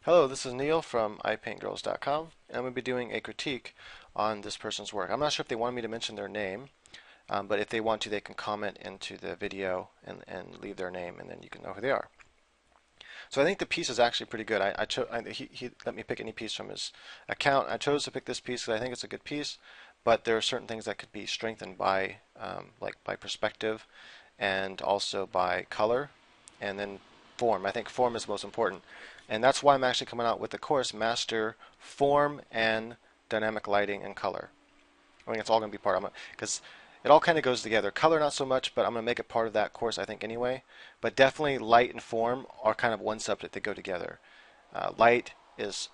Hello, this is Neil from iPaintGirls.com, and I'm going to be doing a critique on this person's work. I'm not sure if they wanted me to mention their name, but if they want to, they can comment into the video and leave their name, and then you can know who they are. So I think the piece is actually pretty good. He let me pick any piece from his account. I chose to pick this piece because I think it's a good piece, but there are certain things that could be strengthened by, like by perspective, and also by color, and then form. I think form is most important, and that's why I'm actually coming out with the course Master Form and Dynamic Lighting and Color. I think it's all going to be part of it because it all kind of goes together. Color not so much, but I'm going to make it part of that course I think anyway. But definitely light and form are kind of one subject that go together. Light is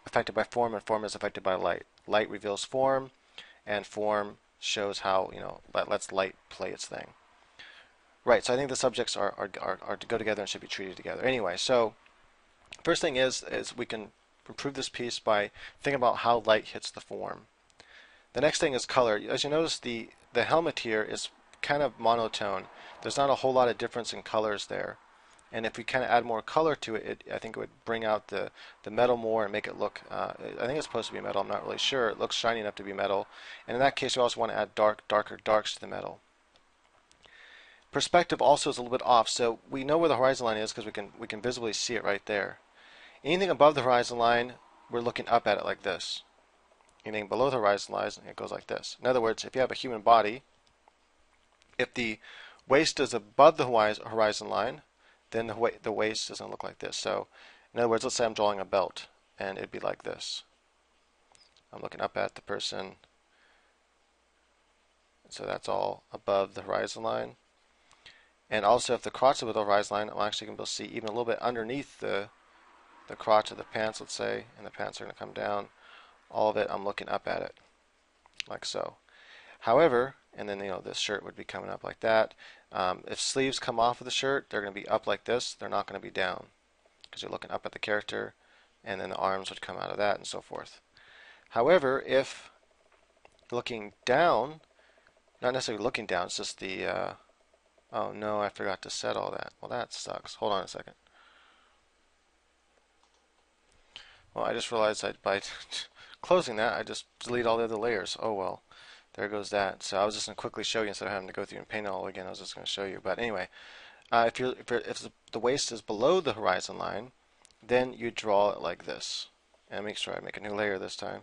affected by form, and form is affected by light. Light reveals form, and form shows how lets light play its thing. Right. So I think the subjects are to go together and should be treated together. Anyway, so first thing is we can improve this piece by thinking about how light hits the form. The next thing is color. As you notice, the helmet here is kind of monotone. There's not a whole lot of difference in colors there. And if we kind of add more color to it, I think it would bring out the metal more and make it look, I think it's supposed to be metal, I'm not really sure. It looks shiny enough to be metal. And in that case, you also want to add darker darks to the metal. Perspective also is a little bit off, so we know where the horizon line is because we can visibly see it right there. Anything above the horizon line, we're looking up at it like this. Anything below the horizon line, it goes like this. In other words, if you have a human body, if the waist is above the horizon line, then the waist doesn't look like this. So, in other words, let's say I'm drawing a belt, and it'd be like this. I'm looking up at the person, so that's all above the horizon line. And also, if the crotch is above the horizon line, I'm actually going to be able to see even a little bit underneath the crotch of the pants, let's say, and the pants are going to come down. All of it, I'm looking up at it, like so. However, and then this shirt would be coming up like that. If sleeves come off of the shirt, they're going to be up like this. They're not going to be down because you're looking up at the character, and then the arms would come out of that and so forth. However, if looking down, not necessarily looking down, it's just the oh no, I forgot to set all that. Well, that sucks. Hold on a second. Well, I just realized by closing that, I just delete all the other layers. Oh well, there goes that. So I was just going to quickly show you instead of having to go through and paint it all again. I was just going to show you. But anyway, if the waist is below the horizon line, then you draw it like this. And make sure I make a new layer this time.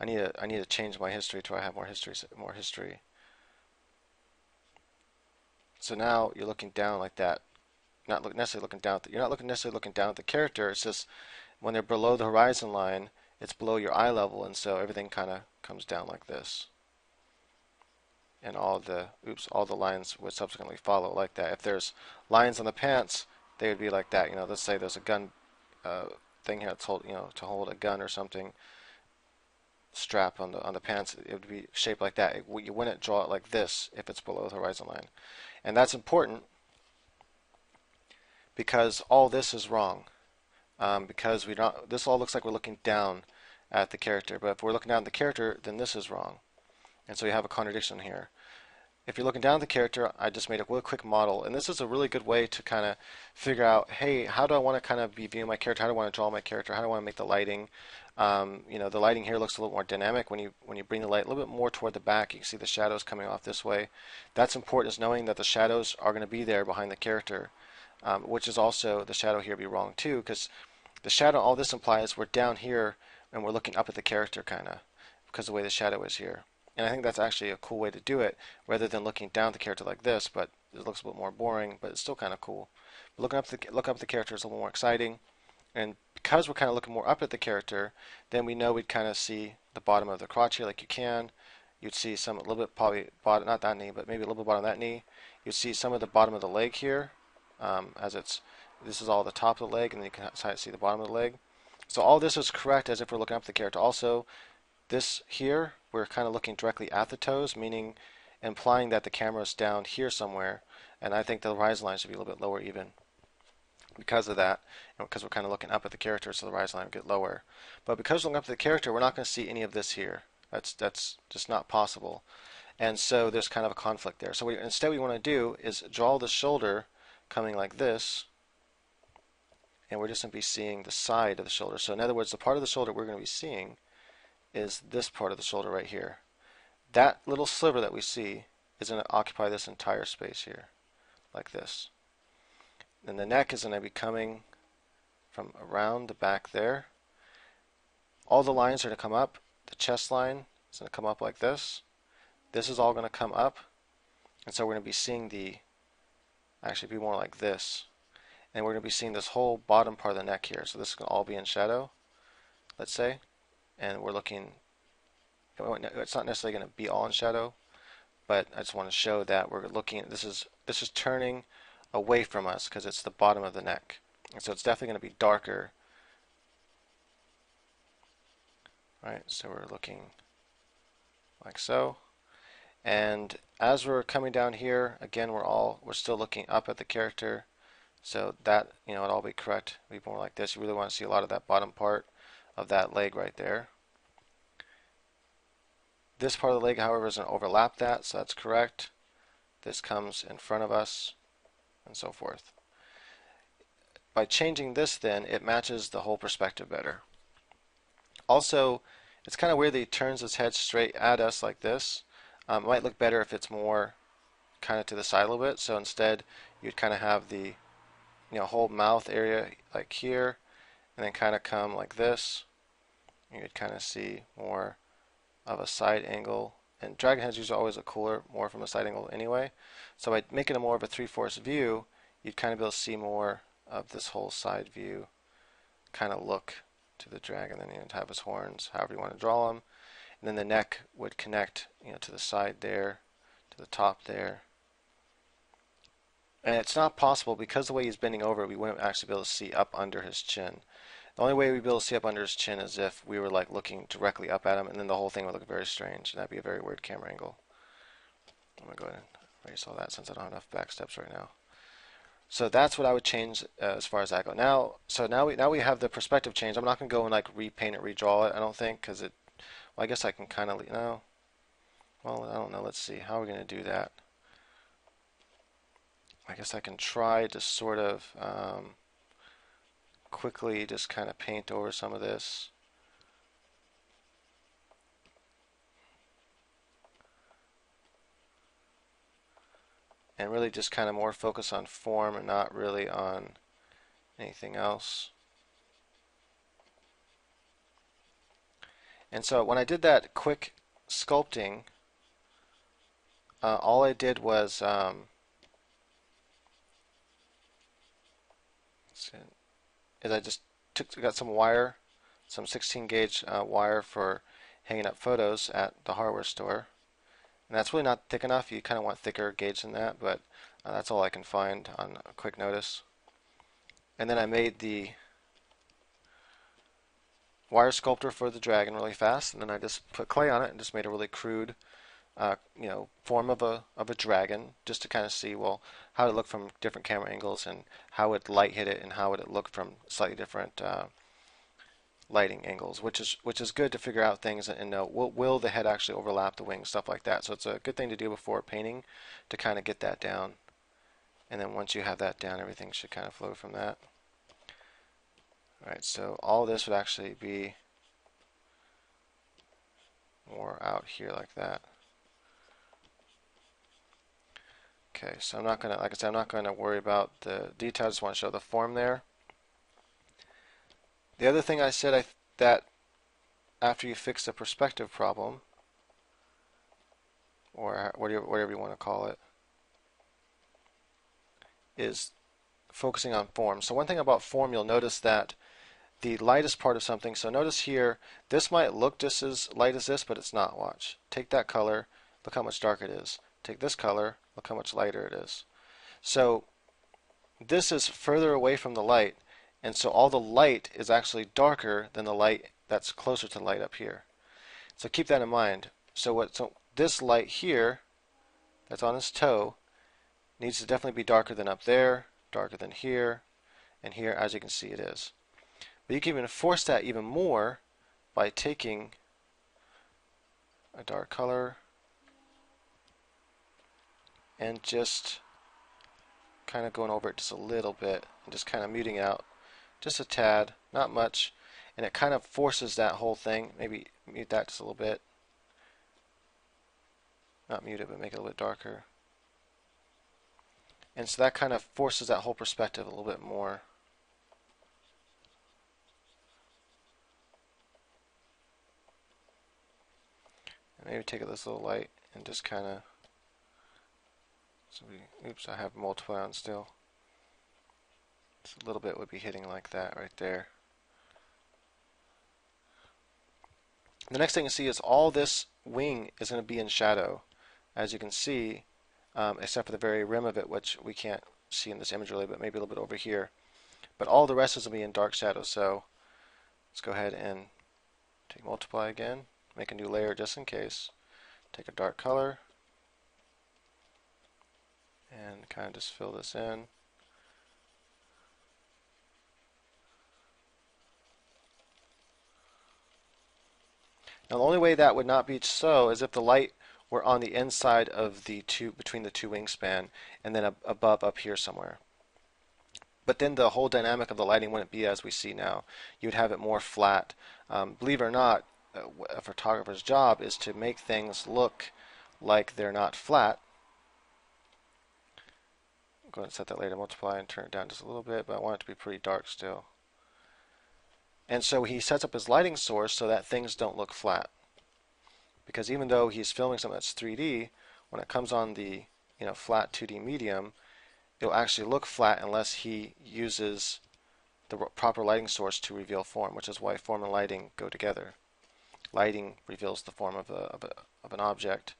I need to change my history to I have more history. So now you're looking down like that. Not necessarily looking down. You're not necessarily looking down at the character. It's just when they're below the horizon line, it's below your eye level, and so everything kind of comes down like this. And all the lines would subsequently follow like that. If there's lines on the pants, they would be like that. Let's say there's a gun thing here that's to hold a gun or something. Strap on the pants, it would be shaped like that. You wouldn't draw it like this if it's below the horizon line, and that's important because all this is wrong. Because this all looks like we're looking down at the character, but if we're looking down at the character, then this is wrong, and so you have a contradiction here. If you're looking down at the character, I just made a really quick model, and this is a really good way to kind of figure out, hey, how do I want to kind of be viewing my character? How do I want to draw my character? How do I want to make the lighting? The lighting here looks a little more dynamic when you bring the light a little bit more toward the back. You can see the shadows coming off this way. That's important, is knowing that the shadows are going to be there behind the character, which is also the shadow here be wrong too, because the shadow, all this implies we're down here and we're looking up at the character kind of because of the way the shadow is here. And I think that's actually a cool way to do it rather than looking down at the character like this, but it looks a bit more boring, but it's still kind of cool. But look up at the character is a little more exciting, and because we're kind of looking more up at the character, then we know we'd kind of see the bottom of the crotch here like you can. You'd see a little bit probably bottom, not that knee, but maybe a little bit bottom of that knee. You'd see some of the bottom of the leg here, this is all the top of the leg, and then you can see the bottom of the leg. So all this is correct as if we're looking up at the character. Also, this here, we're kind of looking directly at the toes, meaning implying that the camera is down here somewhere, and I think the horizon line should be a little bit lower even because of that, because we're kind of looking up at the character, so the horizon line will get lower. But because we're looking up at the character, we're not going to see any of this here. That's just not possible. And so there's kind of a conflict there. So instead what we want to do is draw the shoulder coming like this, and we're just going to be seeing the side of the shoulder. So in other words, the part of the shoulder we're going to be seeing is this part of the shoulder right here. That little sliver that we see is going to occupy this entire space here, like this. And the neck is going to be coming from around the back there. All the lines are going to come up. The chest line is going to come up like this. This is all going to come up. And so we're going to be seeing actually be more like this. And we're going to be seeing this whole bottom part of the neck here. So this is going to all be in shadow, let's say. And we're looking, it's not necessarily going to be all in shadow, but I just want to show that we're looking, this is turning away from us because it's the bottom of the neck. And so it's definitely going to be darker. Right, so we're looking like so. And as we're coming down here, again, we're still looking up at the character. So that, it'll all be correct. It'll be more like this. You really want to see a lot of that bottom part of that leg right there. This part of the leg, however, is going to overlap that, so that's correct. This comes in front of us, and so forth. By changing this, then, it matches the whole perspective better. Also, it's kind of weird that he turns his head straight at us like this. It might look better if it's more kind of to the side a little bit. So instead, you'd kind of have the whole mouth area like here, and then kind of come like this. You'd kind of see more of a side angle. And dragon heads usually always look cooler, more from a side angle anyway. So by making it more of a 3/4 view, you'd kind of be able to see more of this whole side view kind of look to the dragon. Then you'd have his horns, however you want to draw them. And then the neck would connect, to the side there, to the top there. And it's not possible, because the way he's bending over, we wouldn't actually be able to see up under his chin. The only way we'd be able to see up under his chin is if we were like looking directly up at him, and then the whole thing would look very strange, and that'd be a very weird camera angle. I'm going to go ahead and erase all that since I don't have enough back steps right now. So that's what I would change as far as that go. Now we have the perspective change. I'm not going to go and like repaint it, redraw it, I don't think, because well, I guess I can kind of, well, I don't know. Let's see. How are we going to do that? I guess I can try to sort of quickly just kind of paint over some of this. And really just kind of more focus on form and not really on anything else. And so when I did that quick sculpting, all I did was I just got some wire, some 16 gauge wire for hanging up photos at the hardware store. And that's really not thick enough. You kind of want thicker gauge than that, but that's all I can find on a quick notice. And then I made the wire sculptor for the dragon really fast, and then I just put clay on it and just made a really crude form of a dragon, just to kind of see, well, how it look from different camera angles, and how would light hit it, and how would it look from slightly different lighting angles, which is good to figure out things and know, will the head actually overlap the wings, stuff like that. So it's a good thing to do before painting, to kind of get that down. And then once you have that down, everything should kind of flow from that. Alright, so all this would actually be more out here like that. Okay, so I'm not going to, like I said, I'm not going to worry about the details. I just want to show the form there. The other thing I said that after you fix the perspective problem, or whatever you want to call it, is focusing on form. So one thing about form, you'll notice that the lightest part of something, so notice here, this might look just as light as this, but it's not. Watch. Take that color, look how much darker it is. Take this color, look how much lighter it is. So this is further away from the light, and so all the light is actually darker than the light that's closer to the light up here. So keep that in mind. So this light here, that's on his toe, needs to definitely be darker than up there, darker than here, and here, as you can see, it is. But you can even force that even more by taking a dark color and just kind of going over it just a little bit and just kind of muting out just a tad, not much, and it kind of forces that whole thing. Maybe mute that just a little bit. Not mute it, but make it a little bit darker. And so that kind of forces that whole perspective a little bit more. And maybe take this little light and just kind of, so oops, I have multiply on still. Just a little bit would be hitting like that right there. The next thing you see is all this wing is going to be in shadow, as you can see, except for the very rim of it, which we can't see in this image really, but maybe a little bit over here. But all the rest is going to be in dark shadow. So let's go ahead and take multiply again, make a new layer just in case. Take a dark color and kind of just fill this in. Now the only way that would not be so is if the light were on the inside of the two, between the two wingspan, and then above up here somewhere. But then the whole dynamic of the lighting wouldn't be as we see now. You'd have it more flat. Believe it or not, a photographer's job is to make things look like they're not flat. Go ahead and set that layer to multiply and turn it down just a little bit, but I want it to be pretty dark still. And so he sets up his lighting source so that things don't look flat. Because even though he's filming something that's 3D, when it comes on the flat 2D medium, it'll actually look flat unless he uses the proper lighting source to reveal form, which is why form and lighting go together. Lighting reveals the form of an object.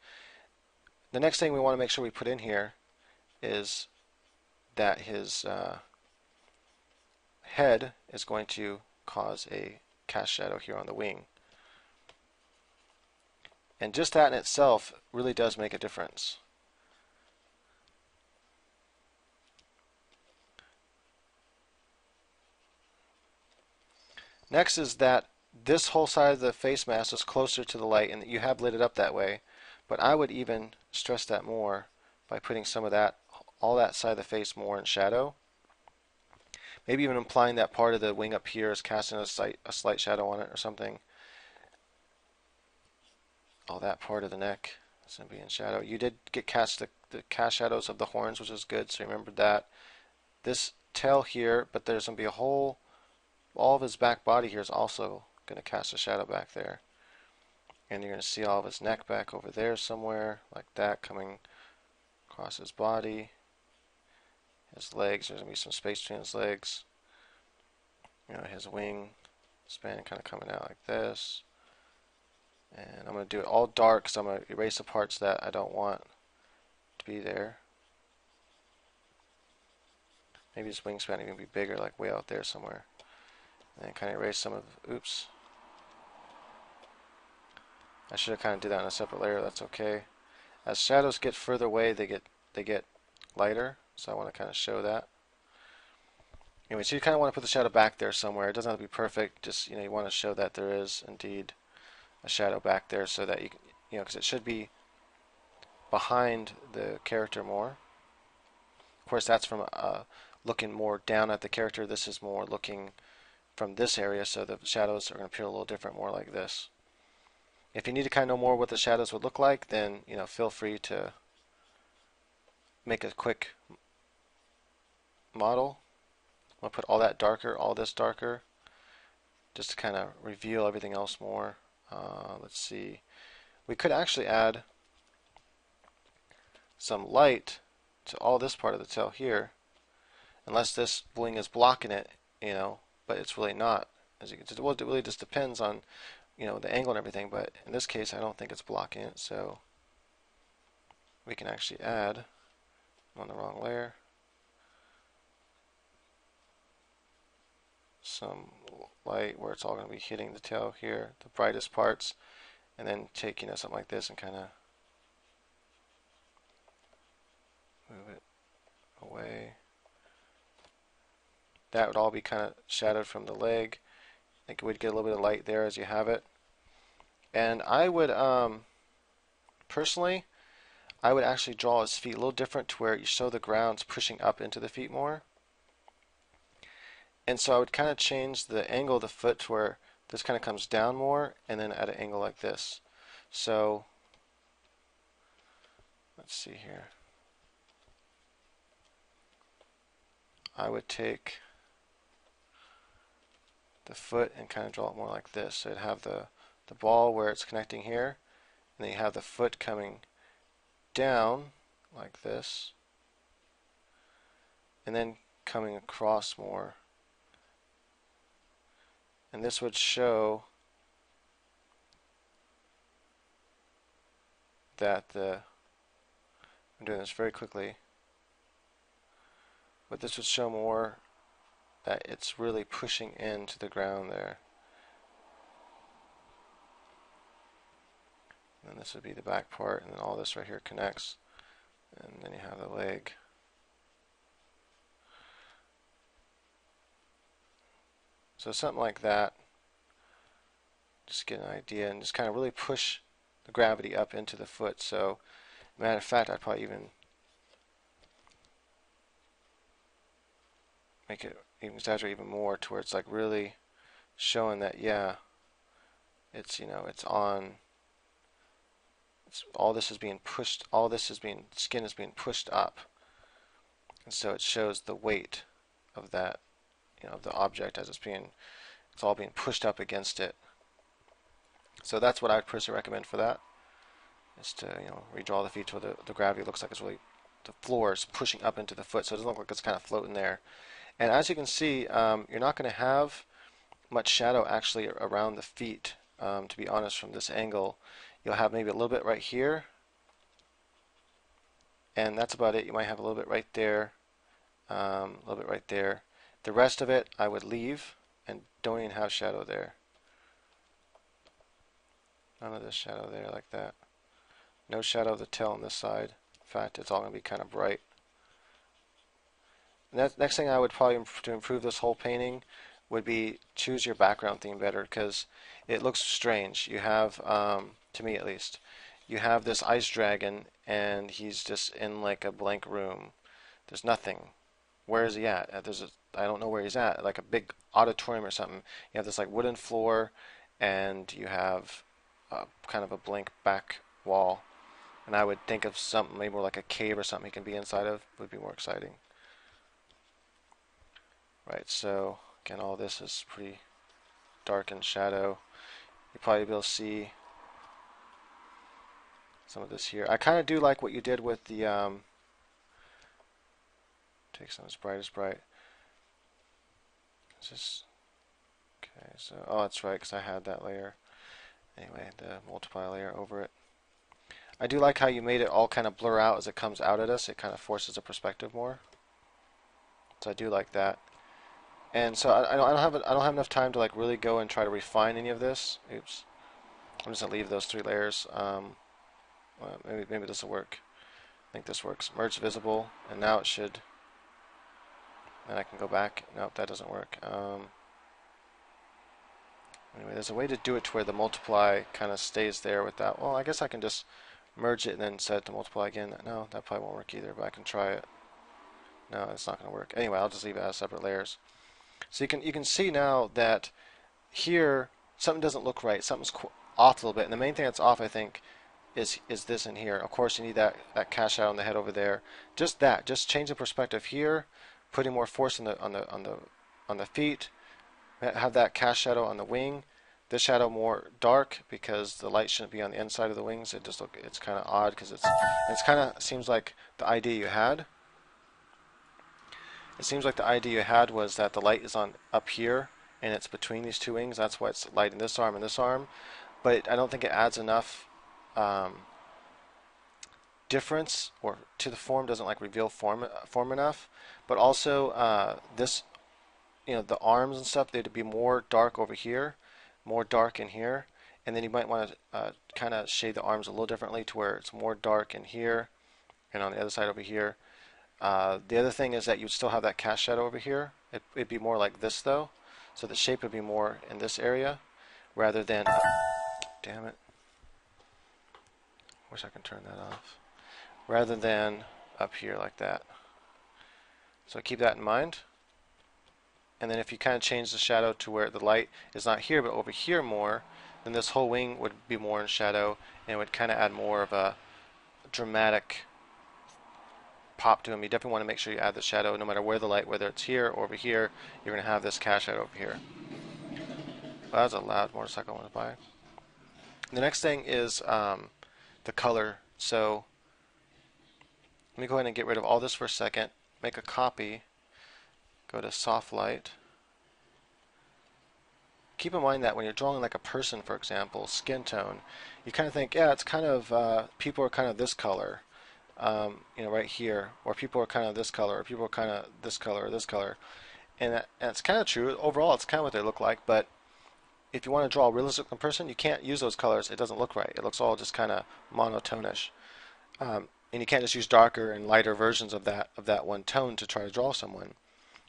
The next thing we want to make sure we put in here is that his head is going to cause a cast shadow here on the wing. And just that in itself really does make a difference. Next is that this whole side of the face mask is closer to the light, and you have lit it up that way, but I would even stress that more by putting some of that, all that side of the face more in shadow. Maybe even implying that part of the wing up here is casting a slight shadow on it or something. All that part of the neck is going to be in shadow. You did get cast the cast shadows of the horns, which is good, so remember that. This tail here, but there's going to be a whole, all of his back body here is also going to cast a shadow back there. And you're going to see all of his neck back over there somewhere, like that, coming across his body. His legs, there's going to be some space between his legs. His wing span kind of coming out like this. And I'm going to do it all dark, so I'm going to erase the parts that I don't want to be there. Maybe his wingspan even be bigger, like way out there somewhere. And then kind of erase some of, oops. I should have kind of did that on a separate layer, that's okay. As shadows get further away, they get lighter, so I want to kind of show that. Anyway, so you kind of want to put the shadow back there somewhere. It doesn't have to be perfect, just you want to show that there is indeed a shadow back there, so that you because it should be behind the character more. Of course, that's from looking more down at the character. This is more looking from this area, so the shadows are going to appear a little different, more like this. If you need to kind of know more what the shadows would look like, then feel free to make a quick model. I'm going to put all that darker, all this darker, just to kind of reveal everything else more. Let's see. We could actually add some light to all this part of the tail here, unless this wing is blocking it, but it's really not. As you can see, well, it really just depends on the angle and everything, but in this case I don't think it's blocking it, so we can actually add, I'm on the wrong layer, some light where it's all going to be hitting the tail here, the brightest parts, and then take something like this and kind of move it away. That would all be kind of shadowed from the leg. I think we'd get a little bit of light there as you have it. And I would, personally, I would actually draw his feet a little different to where you show the ground's pushing up into the feet more. And so I would kind of change the angle of the foot to where this kind of comes down more, and then at an angle like this. So let's see here. I would take the foot and kind of draw it more like this. So it'd have the ball where it's connecting here, and then you have the foot coming down like this, and then coming across more. And this would show that I'm doing this very quickly, but this would show more that it's really pushing into the ground there. And then this would be the back part, and then all this right here connects, and then you have the leg. So something like that, just get an idea, and just kind of really push the gravity up into the foot. So matter of fact, I'd probably even make it even exaggerate even more to where it's like really showing that, yeah, it's, you know, it's on, it's, all this is being pushed, all this is being, skin is being pushed up, and so it shows the weight of that, you know, of the object as it's all being pushed up against it. So that's what I'd personally recommend for that, is to, you know, redraw the feet to where the gravity looks like it's really, the floor is pushing up into the foot, so it doesn't look like it's kind of floating there. And as you can see, you're not going to have much shadow actually around the feet, to be honest, from this angle. You'll have maybe a little bit right here, and that's about it. You might have a little bit right there, a little bit right there. The rest of it I would leave and don't even have shadow there. None of this shadow there like that. No shadow of the tail on this side. In fact, it's all going to be kind of bright. Next thing I would probably to improve this whole painting would be choose your background theme better, because it looks strange. You have, to me at least, you have this ice dragon and he's just in like a blank room. There's nothing. Where is he at? I don't know where he's at. Like a big auditorium or something. You have this like wooden floor, and you have kind of a blank back wall. And I would think of something maybe more like a cave or something he can be inside of. Would be more exciting. Right, so again, all this is pretty dark in shadow. You'll probably be able to see some of this here. I kind of do like what you did with the, take some as bright as bright. It's just, okay, so, oh, that's right, because I had that layer. Anyway, the multiply layer over it. I do like how you made it all kind of blur out as it comes out at us. It kind of forces the perspective more. So I do like that. And so I don't have enough time to like really go and try to refine any of this. Oops. I'm just gonna leave those three layers. Maybe this will work. I think this works. Merge visible, and now it should. And I can go back. Nope, that doesn't work. Anyway, there's a way to do it to where the multiply kind of stays there with that. Well, I guess I can just merge it and then set it to multiply again. No, that probably won't work either, but I can try it. No, it's not going to work. Anyway, I'll just leave it as separate layers. So you can see now that here something doesn't look right. Something's off a little bit, and the main thing that's off, I think, is this in here. Of course, you need that cash out on the head over there. Just that. Just change the perspective here, putting more force on the feet. Have that cast shadow on the wing. This shadow more dark because the light shouldn't be on the inside of the wings. It's kind of odd because it's kind of seems like the idea you had. It seems like the idea you had was that the light is on up here and it's between these two wings. That's why it's light in this arm and this arm. But I don't think it adds enough difference or to the form. Doesn't like reveal form enough. But also this, you know, the arms and stuff, they'd be more dark over here, more dark in here, and then you might want to kind of shade the arms a little differently to where it's more dark in here and on the other side over here. The other thing is that you'd still have that cast shadow over here. It'd be more like this though, so the shape would be more in this area rather than, damn it, wish I could turn that off, rather than up here like that. So keep that in mind. and then if you kind of change the shadow to where the light is not here but over here more, then this whole wing would be more in shadow, and it would kind of add more of a dramatic pop to him. You definitely want to make sure you add the shadow no matter where the light, whether it's here or over here, you're going to have this cast shadow over here. Well, that was a loud motorcycle went by. The next thing is the color. So let me go ahead and get rid of all this for a second, make a copy, go to soft light. Keep in mind that when you're drawing like a person, for example, skin tone, you kind of think, yeah, it's kind of, people are kind of this color, right here, or people are kind of this color, or people are kind of this color, or this color. And it's kind of true. Overall, it's kind of what they look like, but if you want to draw a realistic person, you can't use those colors. It doesn't look right. It looks all just kind of monotonish. And you can't just use darker and lighter versions of that one tone to try to draw someone.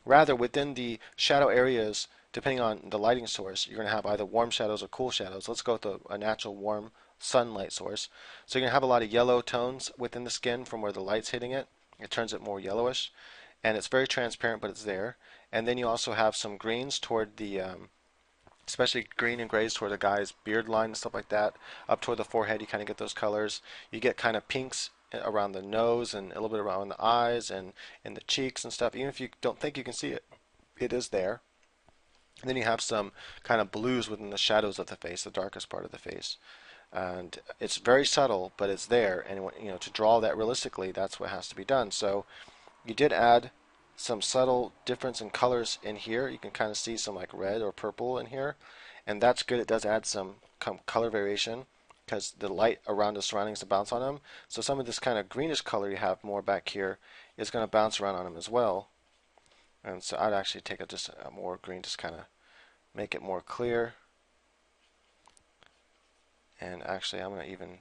Rather, within the shadow areas, depending on the lighting source, you're going to have either warm shadows or cool shadows. Let's go with a natural warm sunlight source. So you're going to have a lot of yellow tones within the skin from where the light's hitting it. It turns it more yellowish. And it's very transparent, but it's there. And then you also have some greens toward the, especially green and grays toward the guy's beard line and stuff like that. Up toward the forehead, you kind of get those colors. You get kind of pinks around the nose and a little bit around the eyes and in the cheeks and stuff. Even if you don't think you can see it, it is there. And then you have some kind of blues within the shadows of the face, the darkest part of the face. And it's very subtle, but it's there. And to draw that realistically, that's what has to be done. So you did add some subtle difference in colors in here. You can kind of see some like red or purple in here, and that's good. It does add some color variation because the light around the surroundings to bounce on them. So some of this kind of greenish color you have more back here is going to bounce around on them as well. And so I'd actually take just a more green, just kind of make it more clear. And actually I'm going to even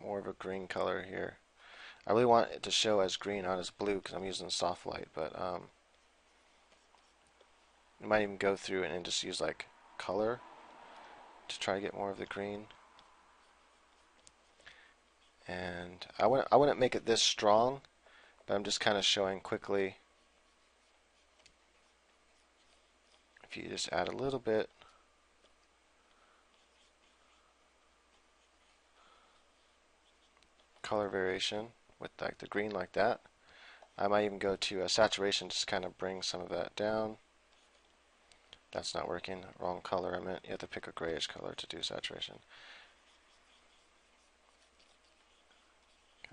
more of a green color here. I really want it to show as green, not as blue, because I'm using soft light, but you might even go through and just use like color to try to get more of the green. And I wouldn't make it this strong, but I'm just kind of showing quickly. If you just add a little bit, color variation with like the green like that. I might even go to saturation, just kind of bring some of that down. That's not working. Wrong color. I meant you have to pick a grayish color to do saturation.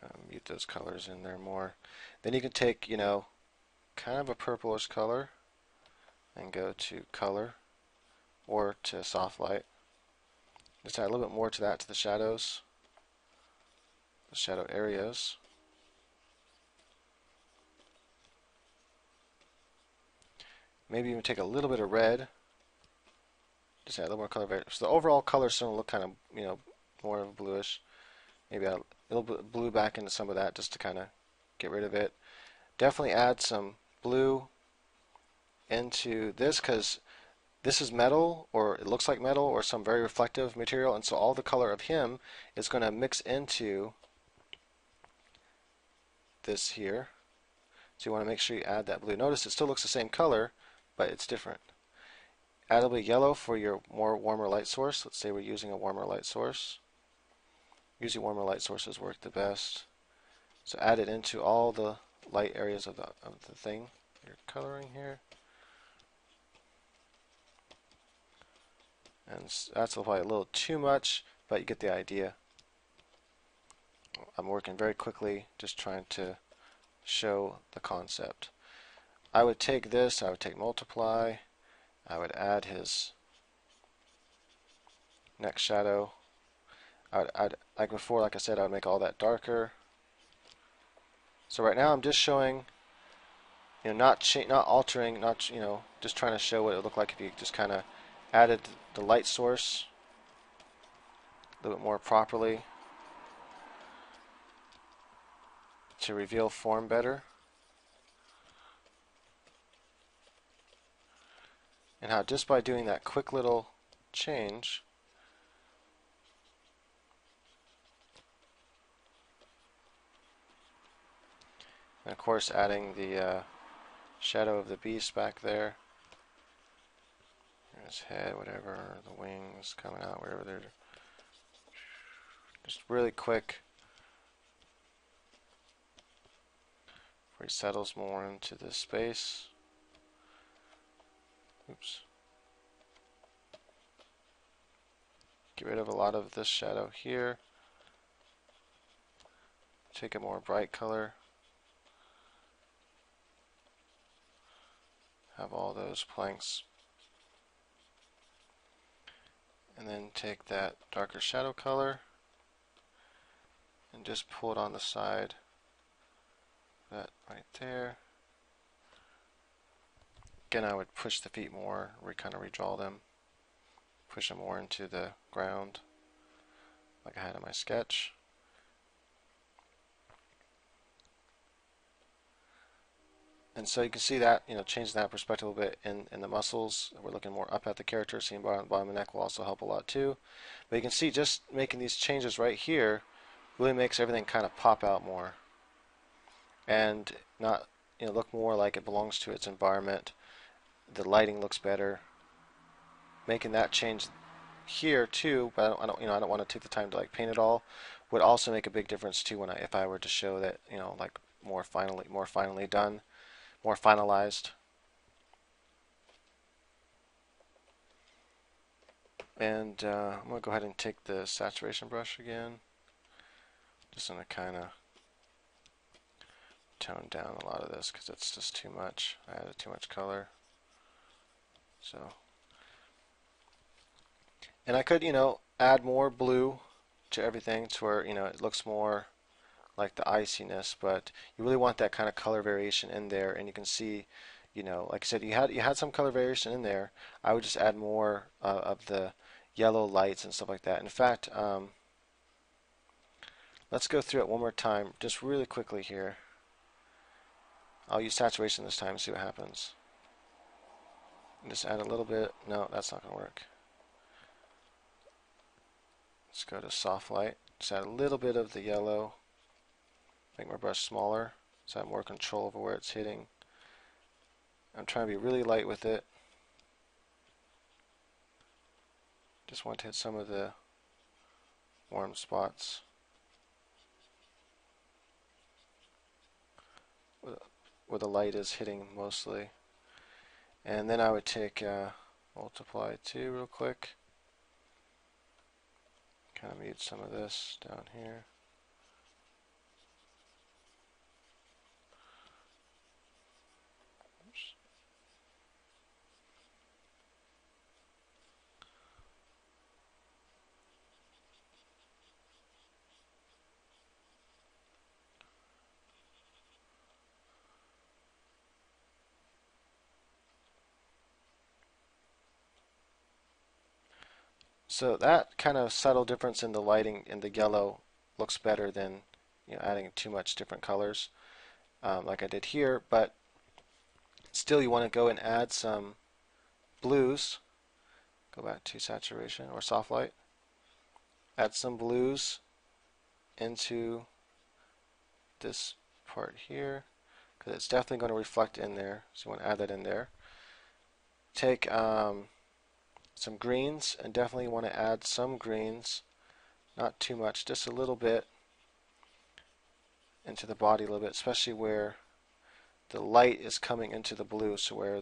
Kind of mute those colors in there more. Then you can take, kind of a purplish color and go to color or to soft light. Just add a little bit more to that, to the shadows, the shadow areas. Maybe even take a little bit of red. Just add a little more color variation. So the overall color is starting to look kind of, more of a bluish. Maybe add a little bit of blue back into some of that just to kind of get rid of it. Definitely add some blue into this because this is metal, or it looks like metal, or some very reflective material, and so all the color of him is going to mix into this here. So you want to make sure you add that blue. Notice it still looks the same color, but it's different. Add a little bit of yellow for your warmer light source. Let's say we're using a warmer light source. Usually warmer light sources work the best. So add it into all the light areas of the thing you're coloring here. And that's probably a little too much, but you get the idea. I'm working very quickly, just trying to show the concept. I would take this, I would take multiply, I would add his next shadow. I'd like before, like I said, I would make all that darker. So right now I'm just showing, not altering, just trying to show what it would look like if you just kind of added the light source a little bit more properly to reveal form better. And how just by doing that quick little change, and of course adding the shadow of the beast back there. His head, whatever, the wings coming out, wherever they're just really quick before he settles more into this space. Oops. Get rid of a lot of this shadow here. Take a more bright color. Have all those planks. And then take that darker shadow color and just pull it on the side. That right there. Again, I would push the feet more, kind of redraw them. Push them more into the ground like I had in my sketch. And so you can see that, changing that perspective a little bit in the muscles. We're looking more up at the character. Seeing bottom of the neck will also help a lot too. But you can see just making these changes right here really makes everything kind of pop out more. And not, look more like it belongs to its environment. The lighting looks better. Making that change here too, but I don't want to take the time to like paint it all, would also make a big difference too if I were to show that, like more finally done. More finalized. And I'm going to go ahead and take the saturation brush again. Just going to kind of tone down a lot of this because it's just too much. I added too much color. So, and I could, add more blue to everything to where, it looks more like the iciness, but you really want that kind of color variation in there. And you can see, like I said, you had some color variation in there. I would just add more of the yellow lights and stuff like that. In fact, let's go through it one more time, just really quickly here. I'll use saturation this time and see what happens. Just add a little bit. No, that's not going to work. Let's go to soft light. Just add a little bit of the yellow. Make my brush smaller so I have more control over where it's hitting. I'm trying to be really light with it. Just want to hit some of the warm spots where the light is hitting mostly. And then I would take multiply 2 real quick. Kind of mute some of this down here. So that kind of subtle difference in the lighting in the yellow looks better than adding too much different colors like I did here. But still, you want to go and add some blues. Go back to saturation or soft light. Add some blues into this part here because it's definitely going to reflect in there. So you want to add that in there. Take some greens, and definitely want to add some greens, not too much, just a little bit into the body a little bit, especially where the light is coming into the blue, so where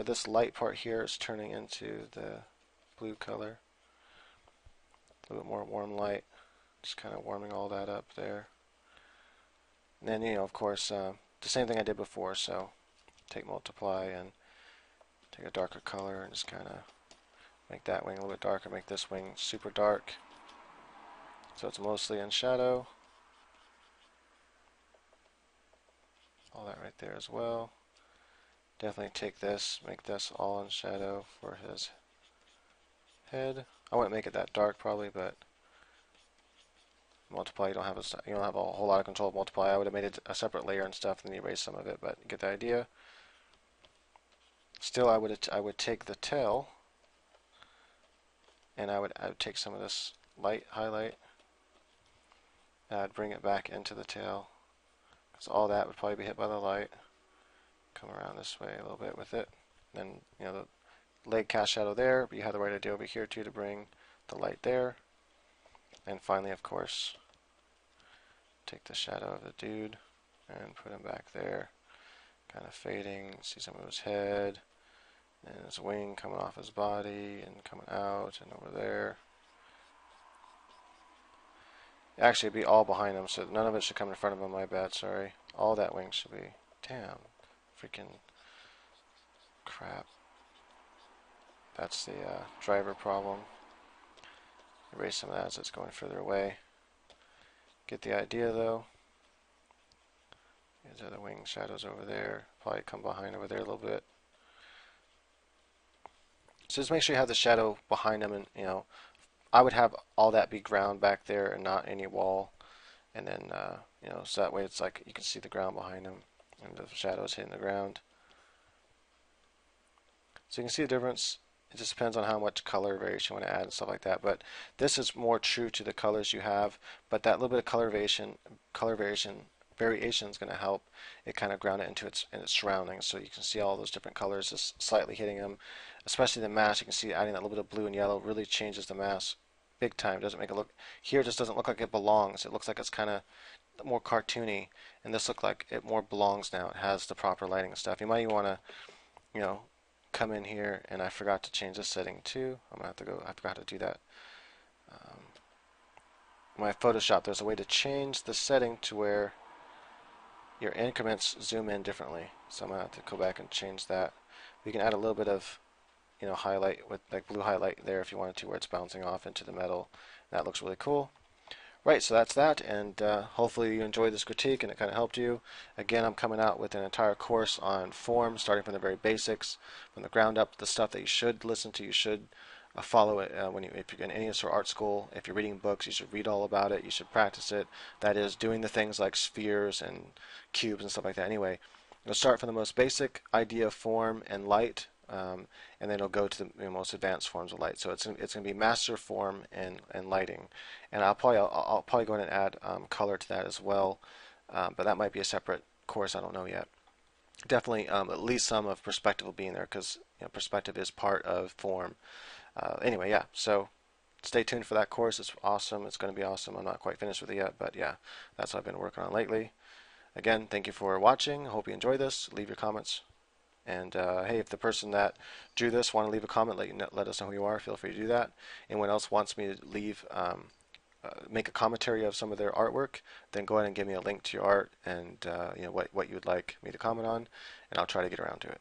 this light part here is turning into the blue color. A little bit more warm light, just kind of warming all that up there. And then, of course, the same thing I did before, so take multiply and take a darker color and just kind of make that wing a little bit darker, make this wing super dark so it's mostly in shadow. All that right there as well. Definitely take this, make this all in shadow for his head. I wouldn't make it that dark probably, but multiply, you don't have a whole lot of control of multiply. I would have made it a separate layer and stuff and then erase some of it, but you get the idea. Still, I would take the tail and I would take some of this light highlight, and I'd bring it back into the tail, because all that would probably be hit by the light. Come around this way a little bit with it. Then, the leg cast shadow there, but you have the right idea over here too to bring the light there. And finally, of course, take the shadow of the dude and put him back there, kind of fading. See some of his head and his wing coming off his body and coming out and over there. Actually, it'd be all behind him, so none of it should come in front of him. My bad, sorry. All that wing should be. Damn, freaking crap. That's the driver problem. Erase some of that as it's going further away. Get the idea though. These are the wing shadows over there. Probably come behind over there a little bit. So just make sure you have the shadow behind them, and I would have all that be ground back there and not any wall. And then so that way it's like you can see the ground behind them and the shadows hitting the ground. So you can see the difference. It just depends on how much color variation you want to add and stuff like that. But this is more true to the colors you have. But that little bit of color variation is going to help it kind of ground it into its surroundings. So you can see all those different colors just slightly hitting them. Especially the mask, you can see adding that little bit of blue and yellow really changes the mask big time. Doesn't make it look, here it just doesn't look like it belongs. It looks like it's kind of more cartoony, and this looks like it more belongs now. It has the proper lighting and stuff. You might even want to, come in here, and I forgot to change this setting too. I'm gonna have to go. I forgot to do that. My Photoshop, there's a way to change the setting to where your increments zoom in differently. So I'm gonna have to go back and change that. We can add a little bit of, highlight with like blue highlight there if you wanted to, where it's bouncing off into the metal. That looks really cool. Right, so that's that, and hopefully you enjoyed this critique and it kind of helped you. Again, I'm coming out with an entire course on form, starting from the very basics, from the ground up, the stuff that you should listen to, you should follow it if you're in any sort of art school. If you're reading books, you should read all about it, you should practice it. That is, doing the things like spheres and cubes and stuff like that. Anyway, you'll start from the most basic idea of form and light, and then it'll go to the most advanced forms of light. So it's going to be master form and lighting, and I'll probably go ahead and add color to that as well, but that might be a separate course. I don't know yet. Definitely, at least some of perspective will be in there, because perspective is part of form. Anyway, yeah. So stay tuned for that course. It's awesome. It's going to be awesome. I'm not quite finished with it yet, but yeah, that's what I've been working on lately. Again, thank you for watching. I hope you enjoy this. Leave your comments. And hey, if the person that drew this want to leave a comment, let us know who you are. Feel free to do that. Anyone else wants me to leave, make a commentary of some of their artwork, then go ahead and give me a link to your art and what you would like me to comment on, and I'll try to get around to it.